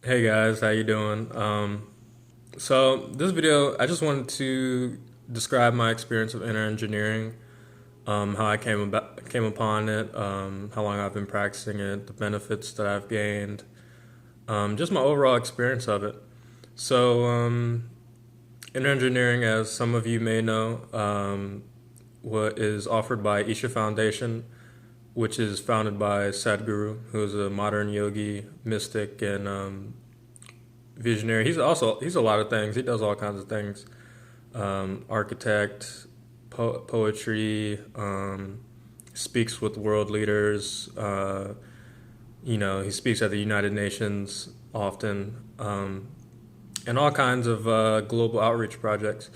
Hey guys, how you doing? So this video, I just wanted to describe my experience of inner engineering, how I came upon it, how long I've been practicing it, the benefits that I've gained, just my overall experience of it. So inner engineering, as some of you may know, what is offered by Isha Foundation, which is founded by Sadhguru, who is a modern yogi, mystic, and visionary. He's a lot of things. He does all kinds of things. Architect, poetry, speaks with world leaders. He speaks at the United Nations often, and all kinds of global outreach projects.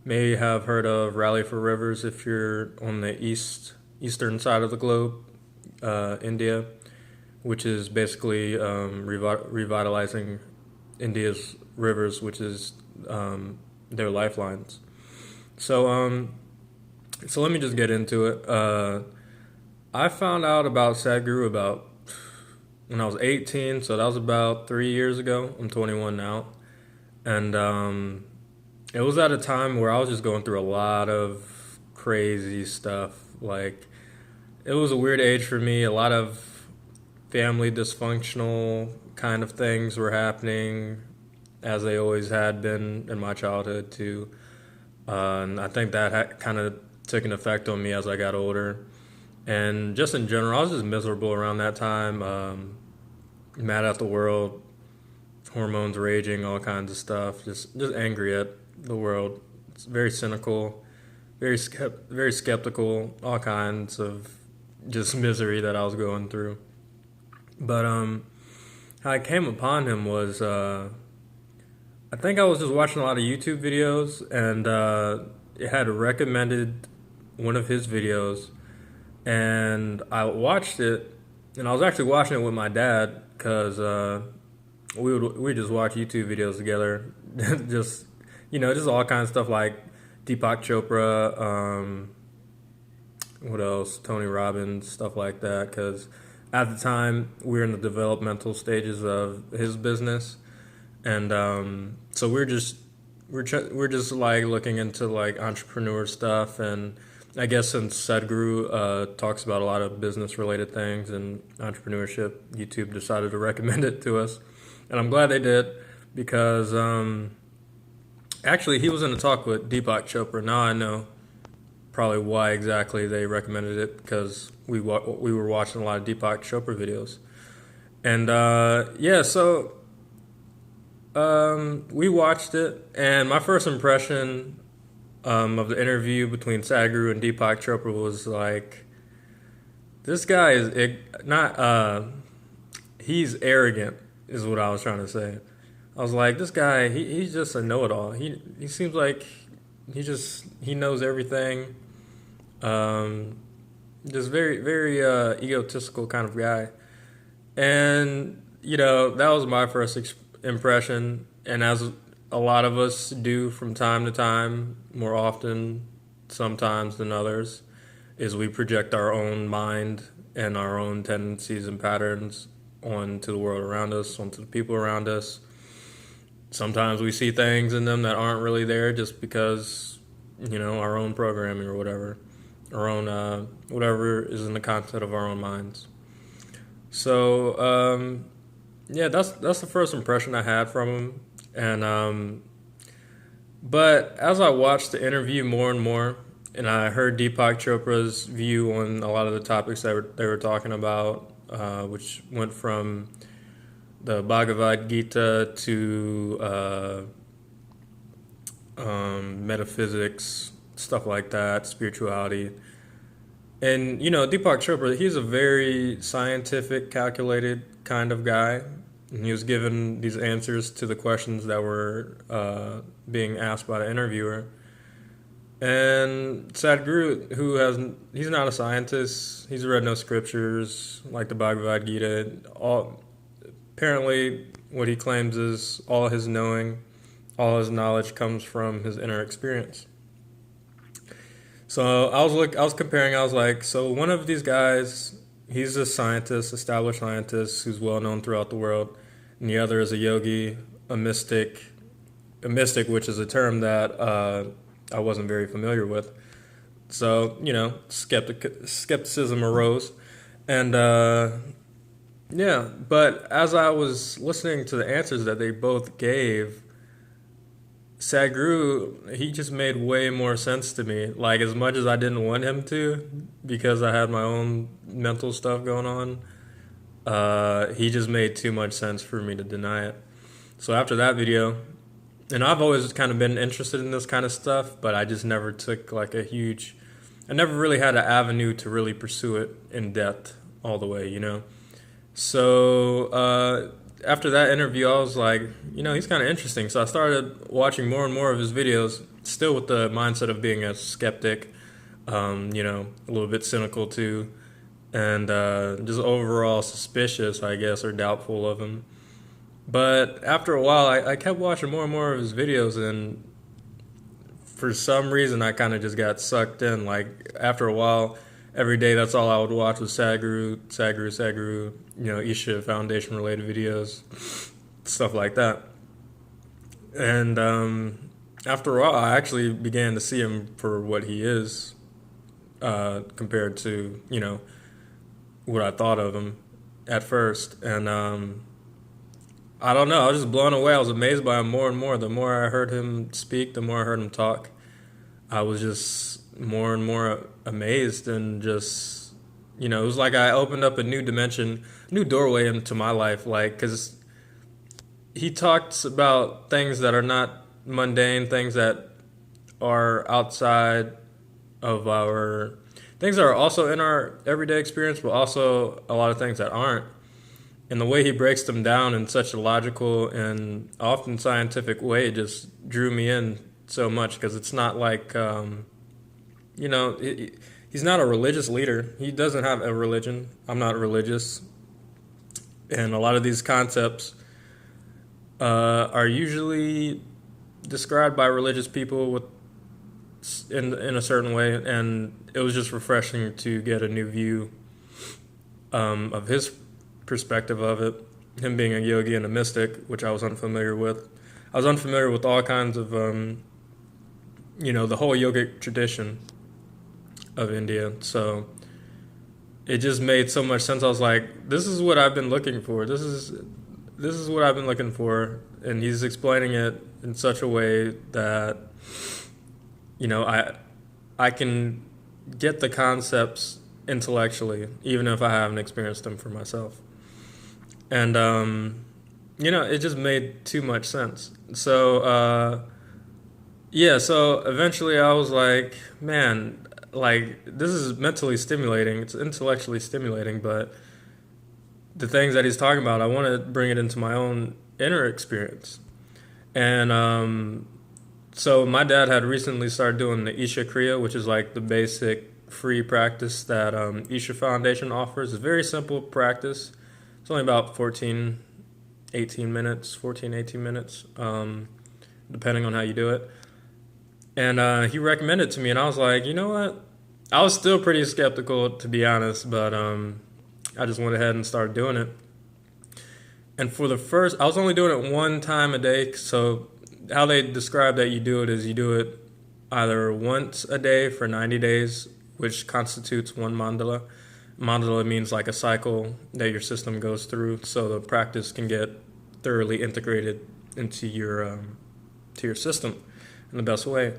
May have heard of Rally for Rivers if you're on the eastern side of the globe, India, which is basically revitalizing India's rivers, which is their lifelines. So, so let me just get into it. I found out about Sadhguru about when I was 18, so that was about 3 years ago. I'm 21 now, and it was at a time where I was just going through a lot of crazy stuff. Like it was a weird age for me. A lot of family dysfunctional kind of things were happening, as they always had been in my childhood too. And I think that kind of took an effect on me as I got older. And just in general, I was just miserable around that time. Mad at the world, hormones raging, all kinds of stuff. Just angry at the world. It's very cynical, very skeptical, all kinds of just misery that I was going through. But how I came upon him was I think I was just watching a lot of YouTube videos, and it had recommended one of his videos, and I watched it, and I was actually watching it with my dad because we just watch YouTube videos together, just just all kinds of stuff like Deepak Chopra, what else, Tony Robbins, stuff like that. Because at the time we were in the developmental stages of his business, and so we're just like looking into like entrepreneur stuff. And I guess since Sadhguru talks about a lot of business related things and entrepreneurship, YouTube decided to recommend it to us, and I'm glad they did because actually he was in a talk with Deepak Chopra. Now I know probably why exactly they recommended it, because we were watching a lot of Deepak Chopra videos, and yeah, so we watched it, and my first impression of the interview between Sadhguru and Deepak Chopra was like, this guy is not, he's arrogant, is what I was trying to say. I was like, this guy, he's just a know it all. He seems like he knows everything. Um, just very egotistical kind of guy. And, that was my first impression. And as a lot of us do from time to time, more often sometimes than others, is we project our own mind and our own tendencies and patterns onto the world around us, onto the people around us. Sometimes we see things in them that aren't really there just because, our own programming or whatever, our own, whatever is in the content of our own minds. So, yeah, that's the first impression I had from him. And but as I watched the interview more and more, and I heard Deepak Chopra's view on a lot of the topics they were talking about, which went from the Bhagavad Gita to metaphysics, stuff like that, spirituality. And Deepak Chopra, he's a very scientific, calculated kind of guy. And he was given these answers to the questions that were being asked by the interviewer. And Sadhguru, he's not a scientist. He's read no scriptures like the Bhagavad Gita. Apparently, what he claims is all his knowing, all his knowledge comes from his inner experience. So I was comparing. I was like, so one of these guys, he's a scientist, established scientist who's well known throughout the world, and the other is a yogi, a mystic, which is a term that I wasn't very familiar with. So, skepticism arose. And yeah, but as I was listening to the answers that they both gave, Sadhguru, he just made way more sense to me. Like, as much as I didn't want him to, because I had my own mental stuff going on, he just made too much sense for me to deny it. So after that video, and I've always kind of been interested in this kind of stuff, but I just never took like I never really had an avenue to really pursue it in depth all the way, you know? So after that interview, I was like, he's kind of interesting. So I started watching more and more of his videos, still with the mindset of being a skeptic, a little bit cynical too, and just overall suspicious, I guess, or doubtful of him. But after a while, I kept watching more and more of his videos, and for some reason, I kind of just got sucked in. Like, after a while, every day, that's all I would watch was Sadhguru, Isha Foundation related videos, stuff like that. And after a while, I actually began to see him for what he is, compared to, what I thought of him at first. And I don't know, I was just blown away. I was amazed by him more and more. The more I heard him speak, the more I heard him talk, I was just more and more amazed, and just, it was like I opened up a new dimension, new doorway into my life. Like, because he talks about things that are not mundane, things that are outside of our, things that are also in our everyday experience, but also a lot of things that aren't. And the way he breaks them down in such a logical and often scientific way just drew me in so much, because it's not like, he's not a religious leader. He doesn't have a religion. I'm not religious. And a lot of these concepts are usually described by religious people in a certain way. And it was just refreshing to get a new view of his perspective of it, him being a yogi and a mystic, which I was unfamiliar with. I was unfamiliar with all kinds of, the whole yogic tradition of India. So it just made so much sense. I was like, this is what I've been looking for. This is what I've been looking for. And he's explaining it in such a way that, I can get the concepts intellectually, even if I haven't experienced them for myself. And, it just made too much sense. So, so eventually I was like, man, like, this is mentally stimulating. It's intellectually stimulating, but the things that he's talking about, I want to bring it into my own inner experience. And so my dad had recently started doing the Isha Kriya, which is like the basic free practice that Isha Foundation offers. It's a very simple practice. It's only about 18 minutes, depending on how you do it. And he recommended it to me, and I was like, you know what? I was still pretty skeptical, to be honest, but I just went ahead and started doing it. And I was only doing it one time a day. So how they describe that you do it is you do it either once a day for 90 days, which constitutes one mandala. Mandala means like a cycle that your system goes through, so the practice can get thoroughly integrated into your system in the best way.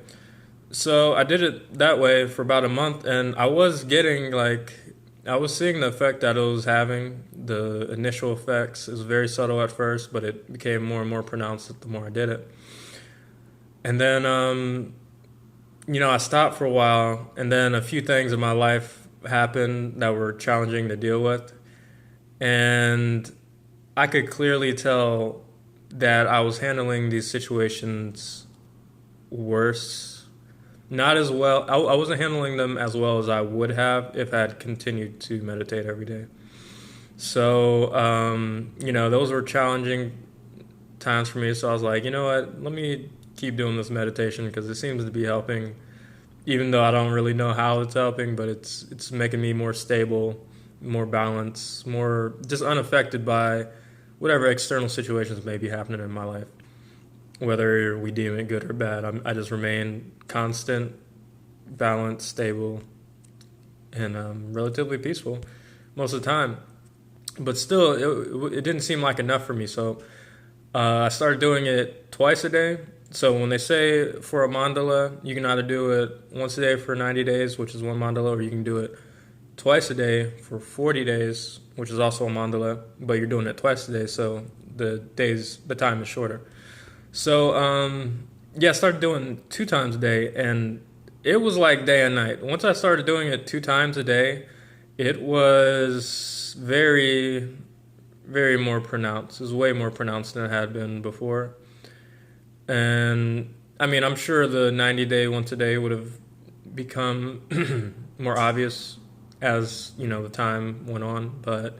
So I did it that way for about a month, and I was seeing the effect that it was having. The initial effects, it was very subtle at first, but it became more and more pronounced the more I did it. And then, I stopped for a while, and then a few things in my life happened that were challenging to deal with. And I could clearly tell that I was handling these situations worse. Not as well. I wasn't handling them as well as I would have if I had continued to meditate every day. So, those were challenging times for me. So I was like, you know what, let me keep doing this meditation because it seems to be helping, even though I don't really know how it's helping, but it's making me more stable, more balanced, more just unaffected by whatever external situations may be happening in my life, whether we deem it good or bad. I just remain constant, balanced, stable, and relatively peaceful most of the time. But still, it didn't seem like enough for me. So I started doing it twice a day. So when they say for a mandala, you can either do it once a day for 90 days, which is one mandala, or you can do it twice a day for 40 days, which is also a mandala, but you're doing it twice a day, so the time is shorter. So yeah, I started doing 2 times a day, and it was like day and night. Once I started doing it 2 times a day, it was very, very more pronounced. It was way more pronounced than it had been before. And I mean, I'm sure the 90-day once a day would have become more obvious as, the time went on. But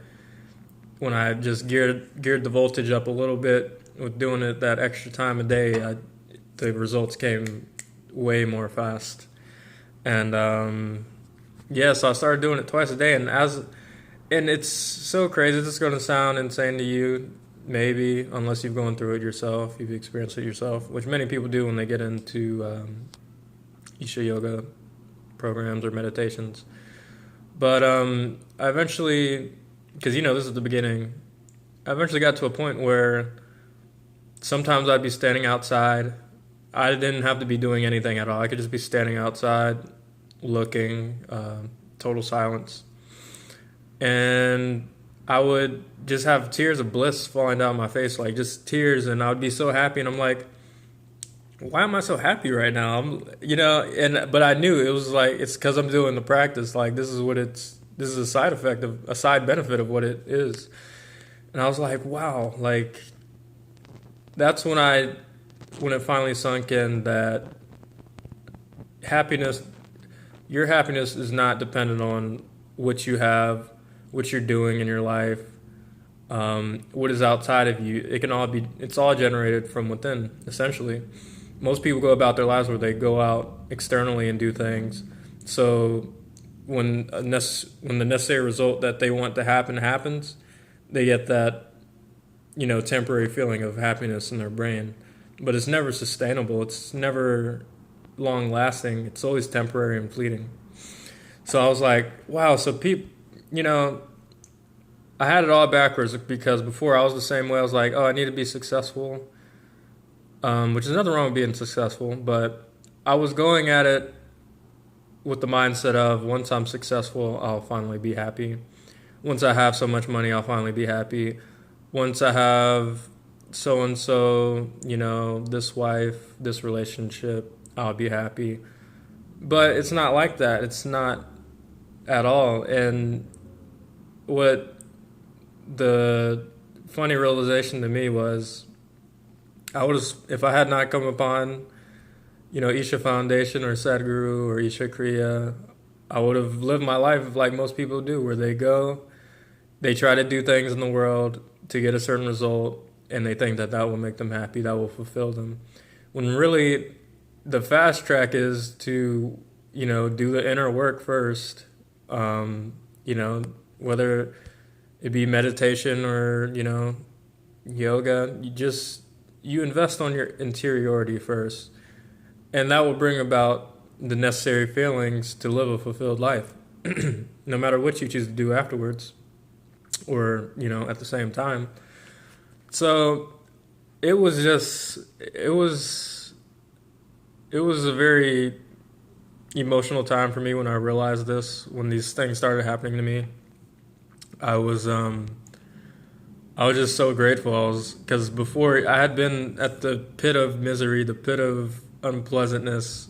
when I just geared the voltage up a little bit with doing it that extra time a day, the results came way more fast. And yeah, so I started doing it twice a day, and it's so crazy. This is going to sound insane to you, maybe, unless you've gone through it yourself, you've experienced it yourself, which many people do when they get into Isha yoga programs or meditations. But I eventually, because this is the beginning, I eventually got to a point where sometimes I'd be standing outside. I didn't have to be doing anything at all. I could just be standing outside, looking, total silence. And I would just have tears of bliss falling down my face, like just tears, and I would be so happy, and I'm like, why am I so happy right now? But I knew it was like, it's because I'm doing the practice. Like, this is a side benefit of what it is. And I was like, wow, like, that's when it finally sunk in that your happiness is not dependent on what you have, what you're doing in your life, what is outside of you. It's all generated from within, essentially. Most people go about their lives where they go out externally and do things. So when the necessary result that they want to happen happens, they get that, temporary feeling of happiness in their brain. But it's never sustainable. It's never long lasting. It's always temporary and fleeting. So I was like, wow, so people, I had it all backwards, because before I was the same way. I was like, oh, I need to be successful, which is nothing wrong with being successful, but I was going at it with the mindset of, once I'm successful, I'll finally be happy. Once I have so much money, I'll finally be happy. Once I have so-and-so, this wife, this relationship, I'll be happy. But it's not like that. It's not at all. And what the funny realization to me was, if I had not come upon, Isha Foundation or Sadhguru or Isha Kriya, I would have lived my life like most people do, where they try to do things in the world to get a certain result, and they think that will make them happy, that will fulfill them. When really the fast track is to, do the inner work first, whether it be meditation or, yoga, you invest on your interiority first, and that will bring about the necessary feelings to live a fulfilled life, no matter what you choose to do afterwards or, at the same time. So it was a very emotional time for me when I realized this, when these things started happening to me. I was just so grateful. Because before, I had been at the pit of misery, the pit of unpleasantness,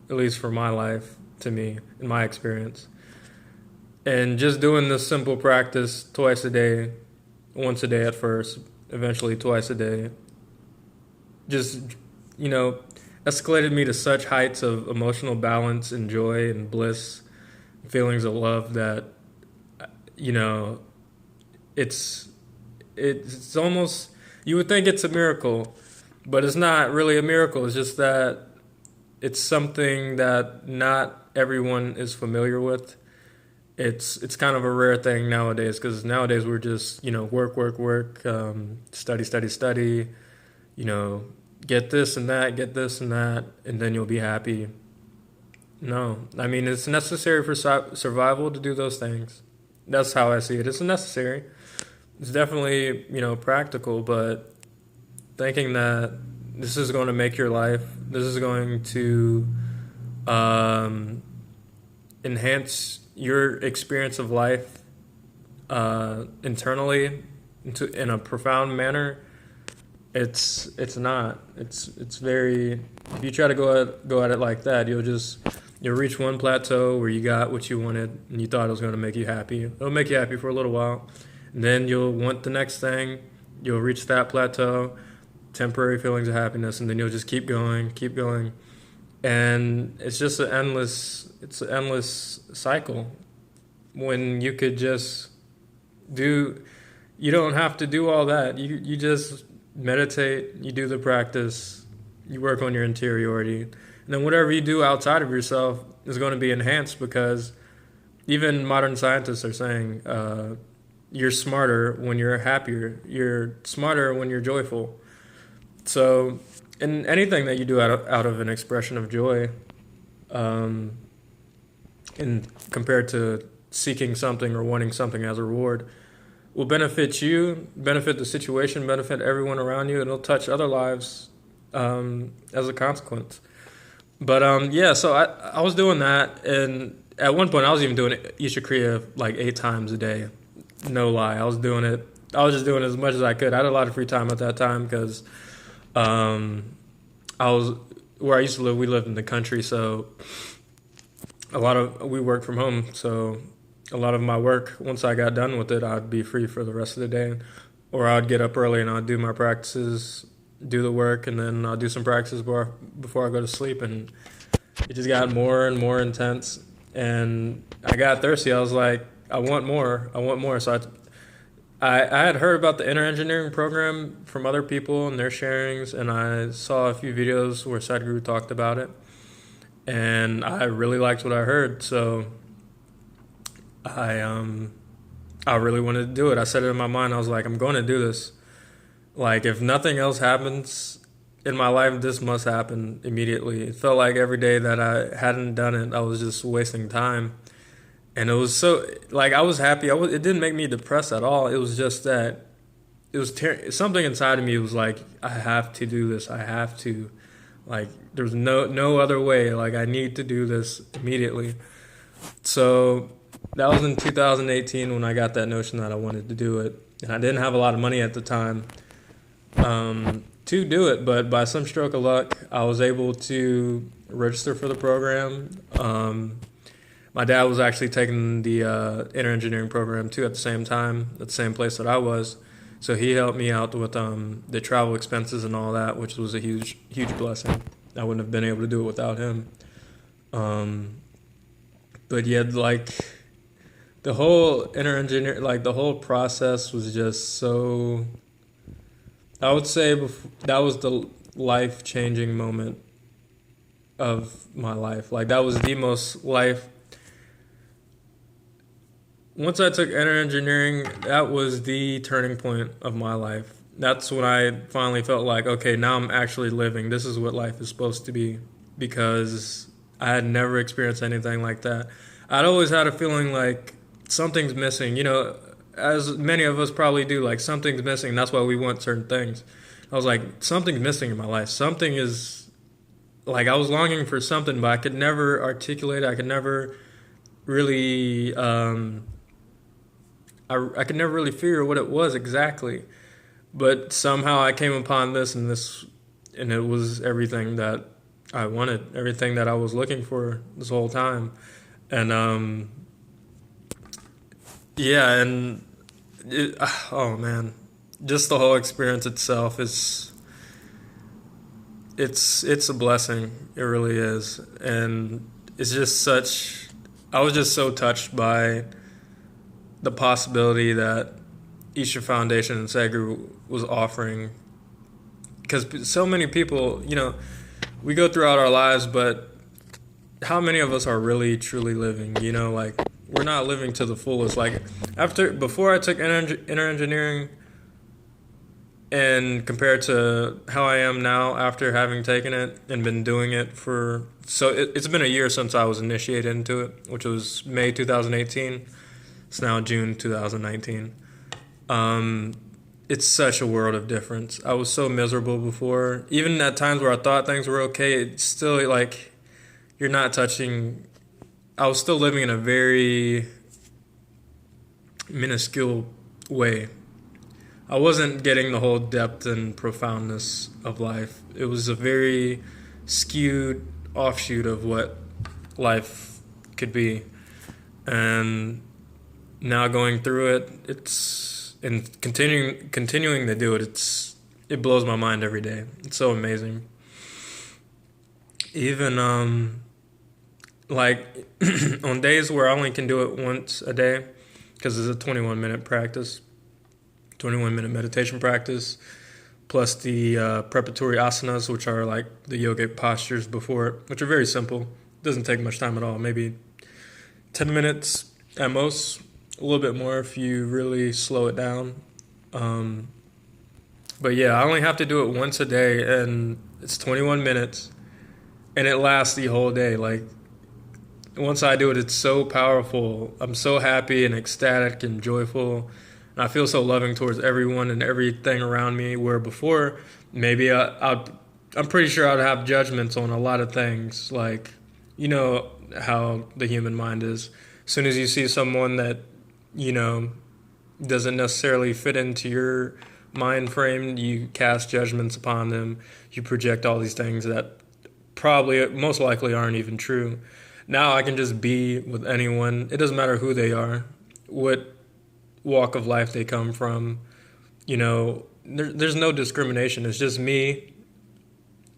at least for my life, to me, in my experience. And just doing this simple practice twice a day, once a day at first, eventually twice a day, just, escalated me to such heights of emotional balance and joy and bliss, feelings of love that, it's almost, you would think it's a miracle, but it's not really a miracle. It's just that it's something that not everyone is familiar with. it's kind of a rare thing nowadays because nowadays we're just work work work, study study study, you know get this and that, get this and that, and then you'll be happy. No, I mean it's necessary for survival to do those things. That's how I see it. It's necessary. It's definitely practical, but thinking that this is going to make your life, this is going to um, enhance your experience of life internally in a profound manner. It's not. It's very. If you try to go at it like that, you'll reach one plateau where you got what you wanted and you thought it was going to make you happy. It'll make you happy for a little while, and then you'll want the next thing. You'll reach that plateau, temporary feelings of happiness, and then you'll just keep going, and it's an endless cycle when you could just do. You don't have to do all that. You just meditate, you do the practice, you work on your interiority, and then whatever you do outside of yourself is going to be enhanced because even modern scientists are saying you're smarter when you're happier, you're smarter when you're joyful. So, in anything that you do out of an expression of joy, um, in compared to seeking something or wanting something as a reward, will benefit you, benefit the situation, benefit everyone around you, and it'll touch other lives as a consequence. But yeah, so I was doing that, and at one point I was even doing Isha Kriya like 8 times a day. No lie, I was doing it. I was just doing it as much as I could. I had a lot of free time at that time because I was where I used to live. We lived in the country, so we worked from home. So a lot of my work, once I got done with it, I'd be free for the rest of the day, or I'd get up early and I'd do my practices, do the work, and then I'll do some practices before I go to sleep. And it just got more and more intense. And I got thirsty. I was like, I want more. I want more. So I had heard about the inner engineering program from other people and their sharings, and I saw a few videos where Sadhguru talked about it. And I really liked what I heard. So I really wanted to do it. I set it in my mind. I was like, I'm going to do this. Like, if nothing else happens in my life, this must happen immediately. It felt like every day that I hadn't done it, I was just wasting time. And it was so, like, I was happy. It didn't make me depressed at all. It was just that it was something inside of me was like, I have to do this. I have to. Like, there's no other way. Like, I need to do this immediately. So that was in 2018 when I got that notion that I wanted to do it. And I didn't have a lot of money at the time to do it, but by some stroke of luck, I was able to register for the program. My dad was actually taking the inner engineering program too at the same time, at the same place that I was. So he helped me out with the travel expenses and all that, which was a huge blessing. I wouldn't have been able to do it without him. But yeah, like the whole like the whole process was just so. I would say that was the life-changing moment of my life. Like that was the most life. Once I took inner engineering, that was the turning point of my life. That's when I finally felt like, okay, now I'm actually living. This is what life is supposed to be, because I had never experienced anything like that. I'd always had a feeling like something's missing, as many of us probably do, like something's missing. That's why we want certain things. I was like, something's missing in my life. Something is, like, I was longing for something, but I could never articulate it. I could never really, I could never really figure what it was exactly. But somehow I came upon this, and it was everything that I wanted, everything that I was looking for this whole time. And yeah, and oh man, just the whole experience itself it's a blessing. It really is, and it's just such. I was just so touched by the possibility that Isha Foundation and Sadhguru was offering, because so many people, we go throughout our lives, but how many of us are really truly living? Like we're not living to the fullest. Like before I took inner engineering, and compared to how I am now after having taken it and been doing it for it's been a year since I was initiated into it, which was May 2018. It's now June 2019. It's such a world of difference. I was so miserable before. Even at times where I thought things were okay, it's still like you're not touching. I was still living in a very minuscule way. I wasn't getting the whole depth and profoundness of life. It was a very skewed offshoot of what life could be. And now going through it, and continuing to do it, it blows my mind every day. It's so amazing. Even like on days where I only can do it once a day, because it's a 21-minute practice, 21-minute meditation practice, plus the preparatory asanas, which are like the yogic postures before it, which are very simple. It doesn't take much time at all, maybe 10 minutes at most, a little bit more if you really slow it down. But yeah, I only have to do it once a day, and it's 21 minutes, and it lasts the whole day. Like, once I do it, it's so powerful. I'm so happy and ecstatic and joyful. And I feel so loving towards everyone and everything around me, where before, maybe I'm pretty sure I'd have judgments on a lot of things. Like, you know how the human mind is. As soon as you see someone that, doesn't necessarily fit into your mind frame, you cast judgments upon them. You project all these things that probably, most likely, aren't even true. Now I can just be with anyone. It doesn't matter who they are, what walk of life they come from. There's no discrimination. It's just me.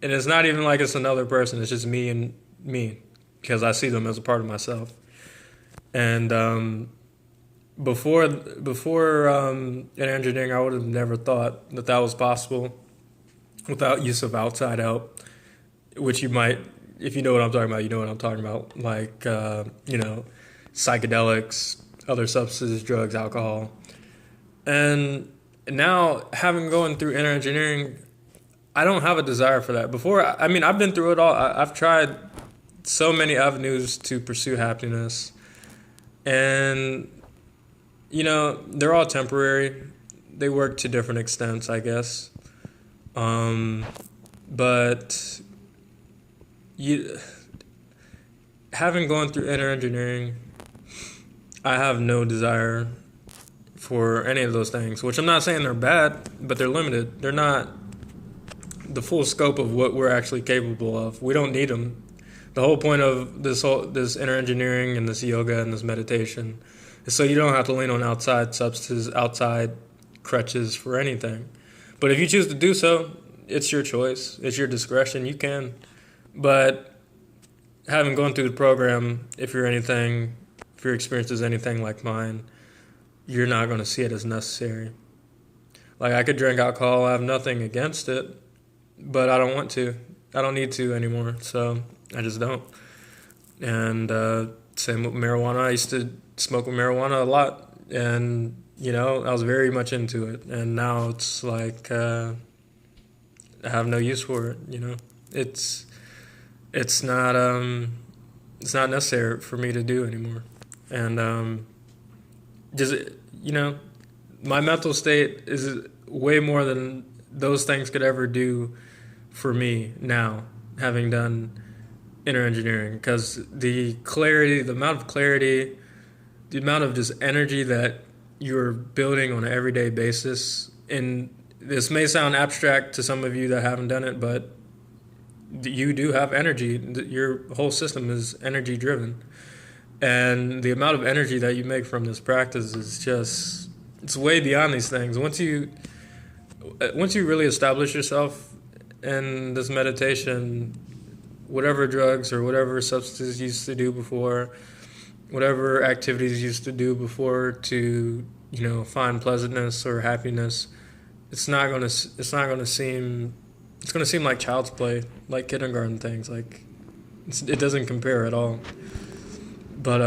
And it's not even like it's another person. It's just me and me, because I see them as a part of myself. And before in engineering, I would have never thought that was possible without use of outside help, which you might, if you know what I'm talking about, you know what I'm talking about. Like, psychedelics, other substances, drugs, alcohol. And now, having gone through inner engineering, I don't have a desire for that. Before, I've been through it all. I've tried so many avenues to pursue happiness. And, they're all temporary. They work to different extents, I guess. But having gone through inner engineering, I have no desire for any of those things, which I'm not saying they're bad, but they're limited. They're not the full scope of what we're actually capable of. We don't need them. The whole point of this inner engineering and this yoga and this meditation is so you don't have to lean on outside substances, outside crutches for anything. But if you choose to do so, it's your choice. It's your discretion. You can. But having gone through the program, if your experience is anything like mine, you're not going to see it as necessary. Like, I could drink alcohol, I have nothing against it, but I don't want to. I don't need to anymore, so I just don't. And same with marijuana. I used to smoke with marijuana a lot, and, I was very much into it. And now it's like I have no use for it, It's not necessary for me to do anymore. And my mental state is way more than those things could ever do for me now, having done inner engineering, because the amount of clarity, the amount of just energy that you're building on an everyday basis. And this may sound abstract to some of you that haven't done it, but you do have energy. Your whole system is energy driven. And the amount of energy that you make from this practice is just, it's way beyond these things. Once you really establish yourself in this meditation, whatever drugs or whatever substances you used to do before, whatever activities you used to do before to, find pleasantness or happiness, it's going to seem like child's play, like kindergarten things. Like, it doesn't compare at all. But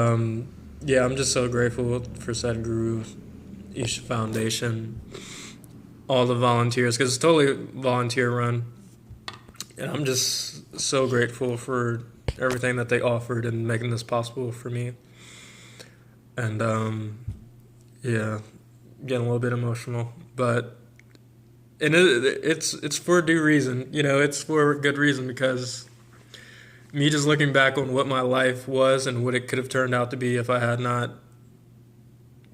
Yeah, I'm just so grateful for Sadhguru, Isha Foundation, all the volunteers, because it's totally volunteer run. And I'm just so grateful for everything that they offered and making this possible for me. And yeah, getting a little bit emotional, but it's for due reason. It's for a good reason because me just looking back on what my life was and what it could have turned out to be if I had not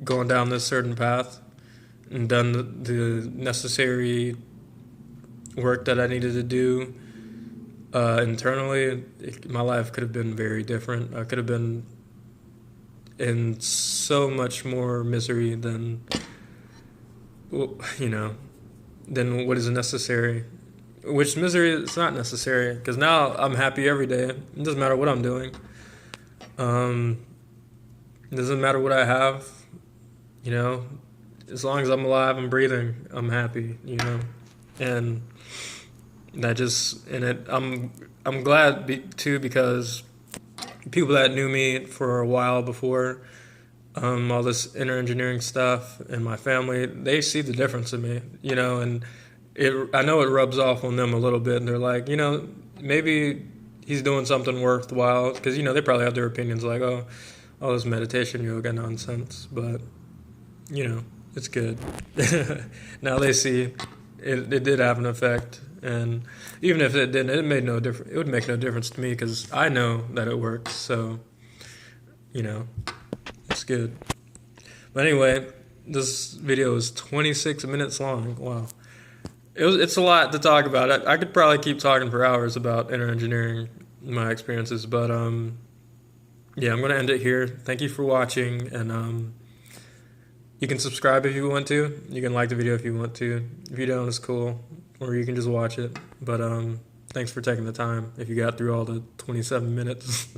gone down this certain path and done the necessary work that I needed to do internally, my life could have been very different. I could have been in so much more misery you know, than what is necessary. Which misery is not necessary because now I'm happy every day. It doesn't matter what I'm doing. It doesn't matter what I have. You know, as long as I'm alive and breathing, I'm happy. And that just and it. I'm glad too because people that knew me for a while before all this inner engineering stuff and my family, they see the difference in me, and I know it rubs off on them a little bit, and they're like, maybe he's doing something worthwhile, because, they probably have their opinions like, oh, all this meditation yoga nonsense, but, it's good. Now they see it did have an effect, and even if it didn't, it made no difference. It would make no difference to me because I know that it works, so, it's good. But anyway, this video is 26 minutes long. Wow. It's a lot to talk about. I could probably keep talking for hours about inner engineering, my experiences, but yeah, I'm going to end it here. Thank you for watching, and you can subscribe if you want to. You can like the video if you want to. If you don't, it's cool, or you can just watch it. But thanks for taking the time if you got through all the 27 minutes.